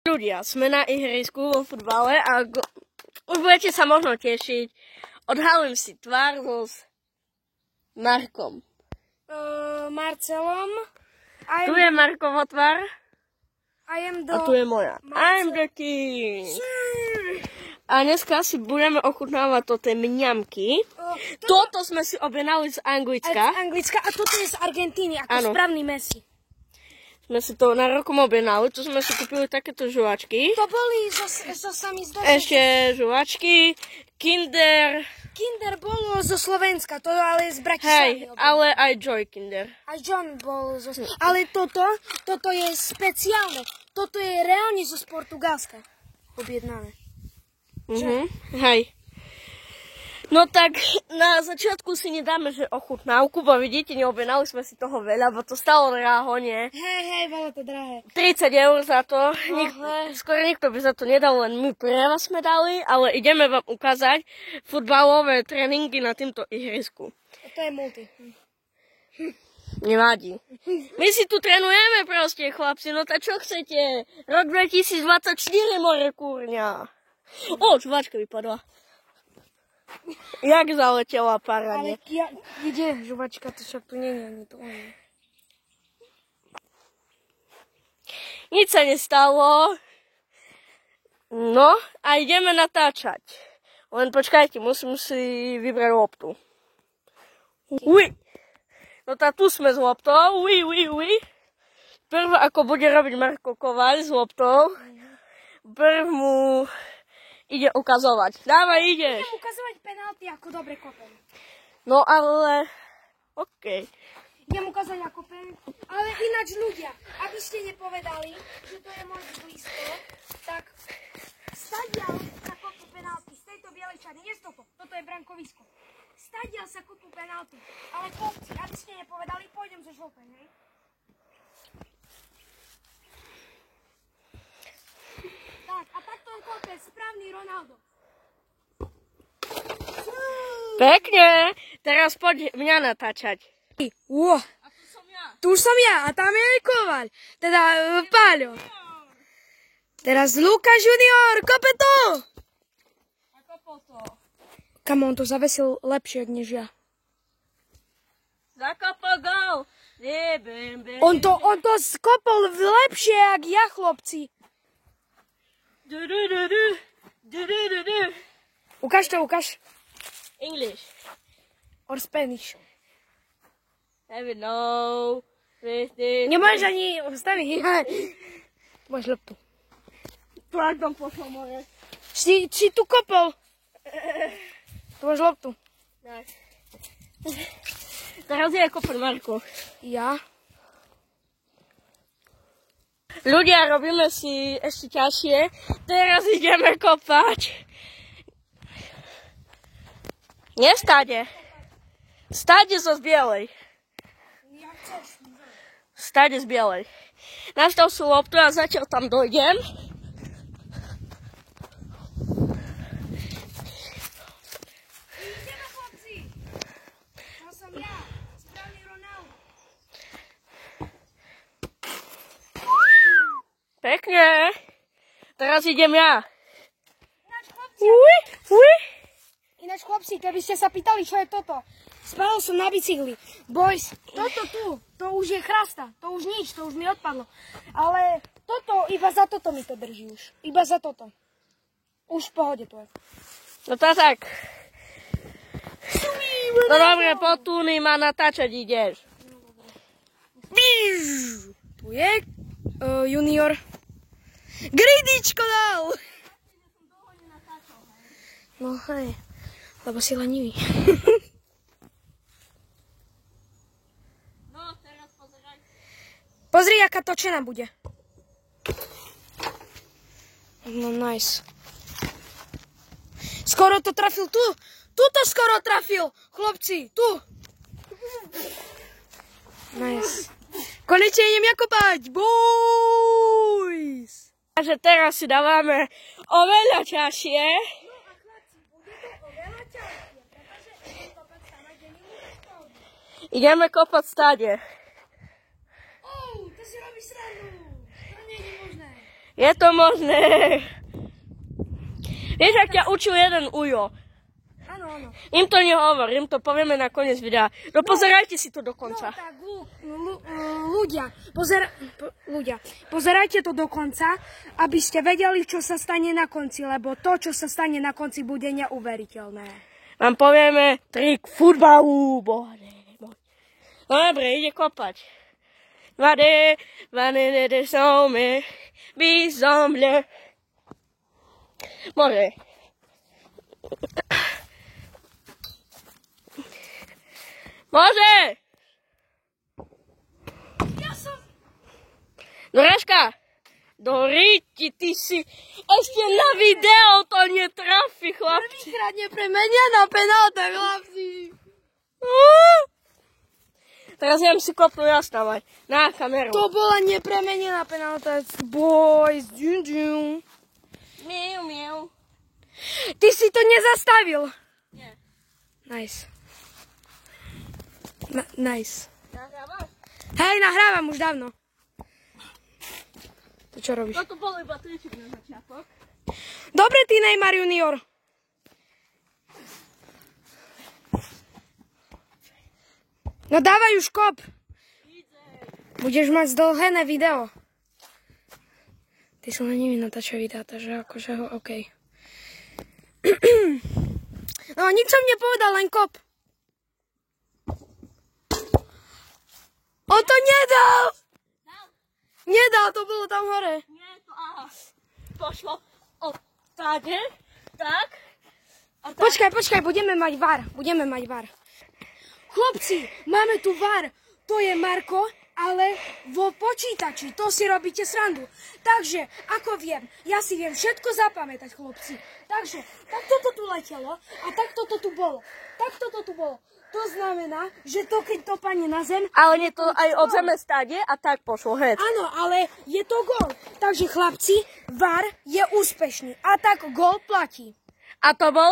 Ľudia, sme na ihrisku vo futbale a už budete sa možno tešiť. Odhalím si tvár s Markom. Marcelom. Tu je Markova tvár. A tu je moja. I'm the king. A dneska si budeme ochutnávať toto mňamky. Toto sme si objednali z Anglicka. A toto je z Argentíny, ako správny Messi. Sme si to na rokom objednali, tu sme si kúpili takéto žuvačky. To boli zo sami z Ešte žuvačky, Kinder. Kinder bolo zo Slovenska, to ale z Bratislavy. Hej, ale aj Joy Kinder. Aj John bol zo Slovenska. Ale toto je speciálne. Toto je reálne zo Portugalska objednané. Hej. No tak na začiatku si nedáme, že ochutnávku, bo vidíte, neobjednali sme si toho veľa, bo to stalo dráho, nie? Hej, bolo to drahé. 30 eur za to. Skoro nikto by za to nedal, len my pre vás sme dali, ale ideme vám ukázať futbalové tréningy na týmto ihrisku. To je multi. Nevadí. My si tu trénujeme proste, chlapci, no tak čo chcete? Rok 2024, more kurňa. Žuvačka vypadla. Jak zaletela parádne. Ale kde žuvačka, to však tu nie je ani to. Nič sa nestalo. No a ideme natáčať. Len počkajte, musím si vybrať loptu. Uj. No tá tu sme s loptou. Uj. Prv ako bude robiť Marko Kovaľ s loptou, prv mu ide ukazovať. Dávaj, ideš. Idem ukazovať penalty, ako dobre kopem. No ale, okej. Idem ukázať, ako kopem. Ale ináč ľudia, aby ste nepovedali, že to je môj blízko, tak stadiaľ sa kopú penalty. Z tejto bielej čady, nie z toto. Toto je brankovisko. Stadiaľ sa kopú penalty. Ale chlapci, aby ste nepovedali, pôjdem zo žltej, hej? Tak, a takto on kope správny Ronaldo. Pekne. Teraz poď mňa natáčať. A tu som ja. Tu som ja a tam je Kovaľ. Teda Páľo. Teraz Lukáš Junior, kope to! A kopol to. Kam on to zavesil lepšie, než ja. Zakopol gól. On to skopol lepšie, jak ja, chlopci. Ukáž to, ukáž. English. Or Spanish. I don't know. Nemáš ani ostany. Máš loptu. Tu až tam pošlo more. Si tu kopol. Tu máš loptu. Tak. Teraz je kopol Marko. Ja? Ľudia, robíme si ešte ťažšie. Teraz ideme kopať. Nie stade. Stade zo z bielej. Stade z bielej. Nastav si loptu a zatiaľ tam dojdem. Ideme, chlapci. To som ja. Správny Ronaldo. Pekne. Teraz idem ja. Ináč, chlapci, keby ste sa pýtali, čo je toto. Spadol som na bicykli. Boys, toto tu, to už je chrasta. To už nič, to už mi odpadlo. Ale toto, iba za toto mi to drží už. Iba za toto. Už v pohode to je. No to tak. No dobre, potúny ma natáčať ideš. Tu je Junior. Gridičko dal! No hej, lebo si lenivý. No, teraz pozeraj. Pozri, aká točená bude. No nice. Skoro to trafil tu. Tuto skoro trafil, chlopci, tu. Nice. Konečne idem ja kopať, boys. Takže teraz si dávame oveľa ťažšie. No a chlapci, bude to oveľa ťažšie, pretože idem kopať stále, kde mi môžeš pohodiť. Ideme kopať stade. To si robíš srandu. To nie je možné. Je to možné. Vieš, ak ťa učil jeden ujo. Áno, áno. Im to nehovor, im to povieme na koniec videa. No pozerajte si to do konca. No tak ľudia, pozerajte to do konca, aby ste vedeli, čo sa stane na konci, lebo to, čo sa stane na konci, bude neuveriteľné. Vám povieme trik futbalu. Bože. No dobre, ide kopať. Vade, de some, bizomle. Môže. Môže! Ja som... Doražka, do ríti, ty si ešte na video to netrafi, chlapci. Prvýkrát nepremenia na penálta, chlapci. Teraz idem si kopnúť nastávať. Na kameru. To bola nepremenená penálta. Boys, džum. Miau, miau. Ty si to nezastavil. Nie. Nice. Nice. Nahrávaš? Hej, nahrávam už dávno. To čo robíš? No to bol iba tričík na začiatok. Dobre, ty Neymar junior. No dávaj už kop. Budeš mať zdlhené video. Ty som len natáča videa, takže akože ho, okej. No nič som nepovedal, len kop. On to nedal! Nedal, to bolo tam hore. Nie, to aha. Pošlo od táde, tak. A tak. Počkaj, budeme mať VAR. Chlapci, máme tu VAR. To je Marko, ale vo počítači. To si robíte srandu. Takže, ako viem, ja si viem všetko zapamätať, chlapci. Takže, takto to tu letelo a takto to tu bolo. To znamená, že to, keď to padne na zem... Ale nie to aj od zeme stáde a tak pošlo hneď. Áno, ale je to gól. Takže, chlapci, VAR je úspešný. A tak gól platí. A to bol?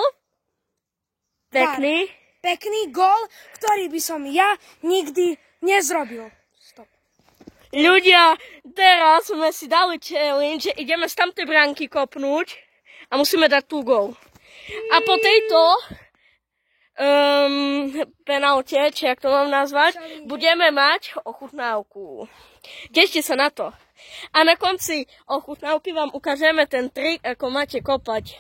Pekný. Pekný gól, ktorý by som ja nikdy nezrobil. Stop. Ľudia, teraz sme si dali challenge, že ideme z tamtej bránky kopnúť a musíme dať tú gól. A po tejto penalte, či jak to mám nazvať, budeme mať ochutnávku. Tešte sa na to. A na konci ochutnávky vám ukážeme ten trik, ako máte kopať.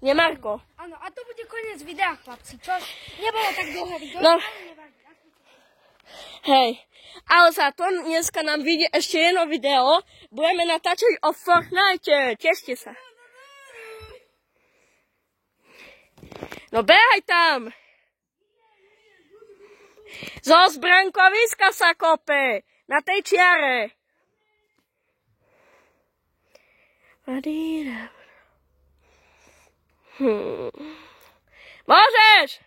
Nie, Marko? Áno, a to bude koniec videa, chlapci, čo? Nebolo tak dlhé video, No. ale nevadí. Hej, ale za to dneska nám vyjde ešte jedno video. Budeme natáčať o Fortnite. Tešte sa. No behaj tam. Zo zbrankoviska sa kope. Na tej čiare. Môžeš!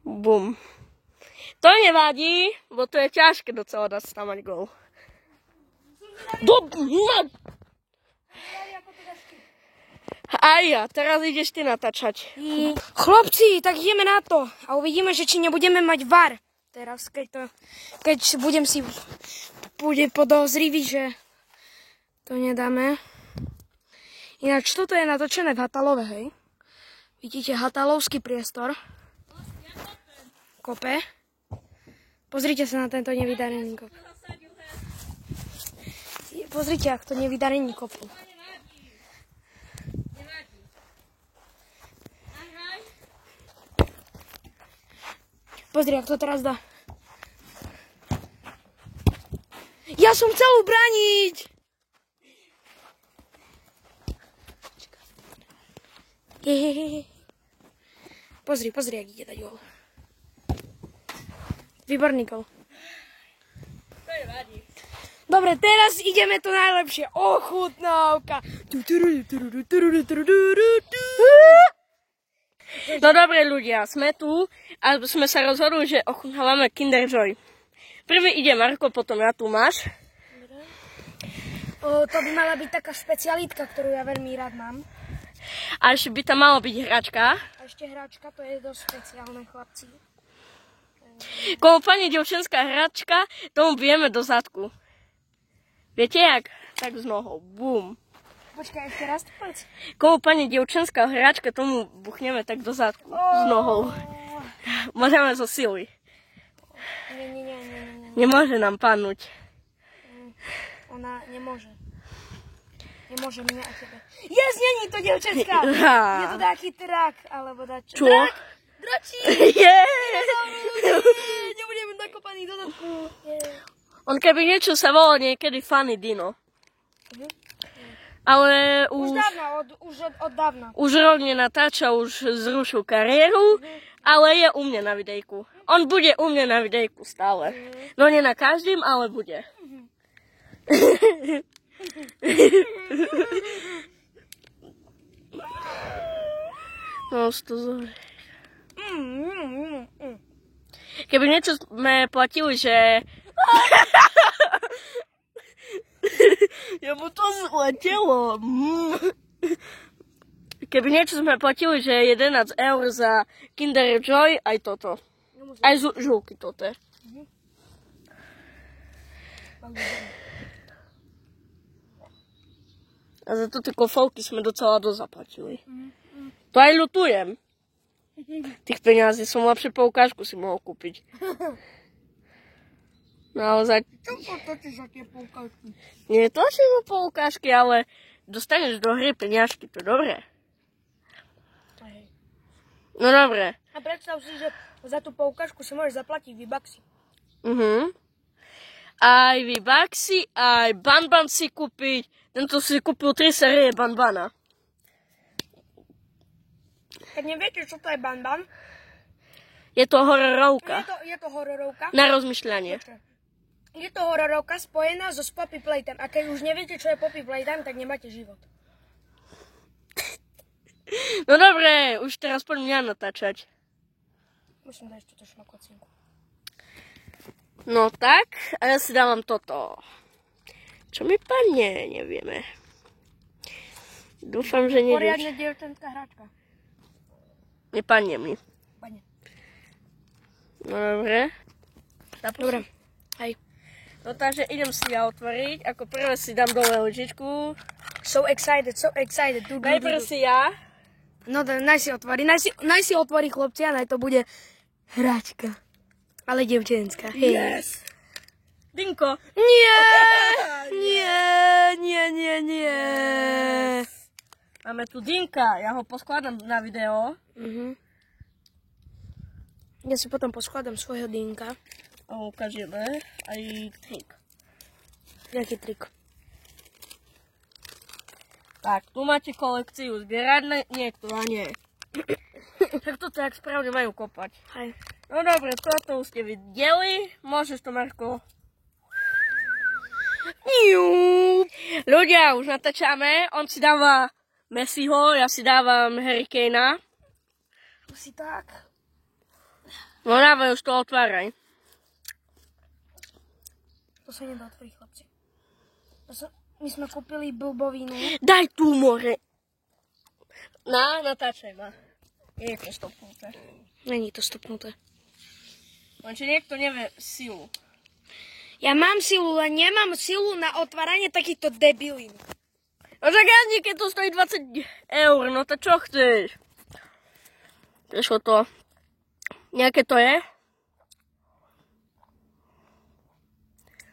Bum. To nevadí, bo to je ťažké docela dať stavať gól. Aj ja, teraz ideš ty natáčať. Chlapci, tak ideme na to a uvidíme, že či nebudeme mať VAR. Teraz, keď budem si bude podozrivý, že to nedáme. Ináč, toto je natočené v Hatalove, hej. Vidíte hatalovský priestor. Kope. Pozrite sa na tento nevydarený kop. Pozrite, ak to nevydarený kopu. Pozri, ak to teraz dá. Ja som chcel ubraniť! Pozri, jak ide dať gól. Výborný gól. To je vadí. Dobre, teraz ideme to najlepšie. Ochutnávka. No dobre ľudia, sme tu a sme sa rozhodli, že ochutnávame Kinder Joy. Prvý ide Marko, potom ja tu máš. To by mala byť taká špecialitka, ktorú ja veľmi rád mám. A ešte by tam mala byť hračka. A ešte hračka, to je dosť špeciálne, chlapci. Koupanie dievčenská hračka, tomu bijeme do zadku. Viete jak? Tak z nohou. Bum. Počkaj, ešte raz to povedz. Koupanie dievčenská hračka, tomu buchneme tak do zadku. S nohou. Môžeme zo sily. Nie. Nemôže nám padnúť. Ona nemôže. Nemôže mňa a tebe. Není to dievčenská. Je to taký drak, alebo dačo. Čo? Drak! Dračík! Nebudeme nakopaný do zadku. On keby niečo sa volal niekedy Funny Dino. Ale Už dávno, od dávna. už rok nenatáča, už zrušil kariéru, ale je u mňa na videjku. On bude u mňa na videjku stále. No nie na každým, ale bude. No, to zore. Keby niečo sme platili, že... Ja mu to zletelo. Keby niečo sme platili, že 11 eur za Kinder Joy, aj toto. Aj žulky toto. A za to tie kofovky sme docela dozaplatili. To aj ľutujem. Tých peňazí som lepšie poukážku si mohol kúpiť. Naozaj. Čo potočíš za tie poukážky? Nie točím o poukážky, ale dostaneš do hry peňažky, to je dobré. No dobre. A predstav si, že za tú poukážku si môžeš zaplatiť V-Bucksy. Aj V-Bucksy, aj Banban si kúpiť. Tento si kúpil 3 série Banbana. Keď neviete, čo to je Banban, Je to hororovka. je to hororovka. Na rozmýšľanie. Je to hororovka spojená so Poppy Playtime. A keď už neviete, čo je Poppy Playtime, tak nemáte život. No dobre, už teraz poďme mňa natáčať. Musím dať túto šmakocinku. No tak, a ja si dávam toto. Čo mi padne, nevieme. Dúfam, že nevieš. Poriadne dievčenská hračka. Nepadne mi. Padne. No dobre. Dobre. Hej. No takže idem si ja otvoriť. Ako prvé si dám dole lžičku. So excited. Najprv si ja. No, naj si otvorí chlopci a naj to bude hračka. Ale dievčenská. Hej. Yes. Dinko. Nie. Máme tu Dinka. Ja ho poskladám na video. Ja si potom poskladám svojho Dinka. A ukážeme aj trik. Jaký trik? Tak, tu máte kolekciu zbierať niekto a nie. Tak to tak správne majú kopať. Hej. No dobre, toto už ste videli. Môžeš to, Marko. Ľudia, už natáčame. On si dáva Messiho, ja si dávam Harry Kanea. Si tak. No dávaj, už to otváraj. To sa nedá otvoriť, chlapci. My sme kúpili blbovinu. Daj tu more. Natáčaj ma. Je to stopnuté. Není to stopnuté. Lenže niekto nevie silu. Ja mám silu, len nemám silu na otváranie takýchto debilín. No tak ani keď to stojí 20 eur, no to čo chceš? Prešlo to. Nejaké to je?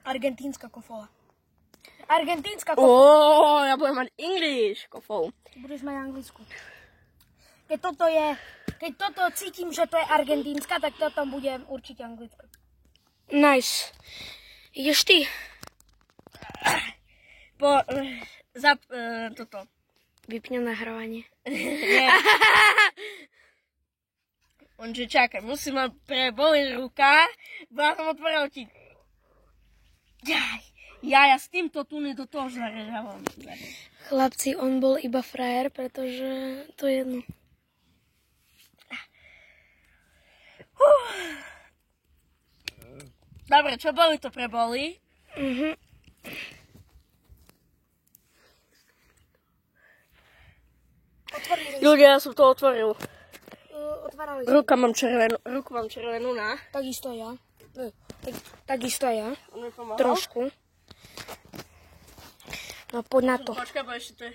Argentínska kofola. Argentínska kofola. Ja budem mať English kofol. Budeš mať anglickú. Keď toto cítim, že to je argentínska, tak to tam bude určite anglická. Nice. Ideš ty? Toto. Vypnem nahrávanie. Nie. Onže čakaj, musím ma preboliť ruka, bo ja som otvoril ti. Ja s týmto tu do toho zarežávam. Chlapci, on bol iba frajer, pretože to je jedno. Dobre, čo boli, to preboli. Otvorili. Ľudia, ja som to otvoril. Otvárali. Ruku mám červenú, na. Takisto ja. Takisto ja. On mi pomáhal. Trošku. No poď na to. Počkaj, bo ešte to je...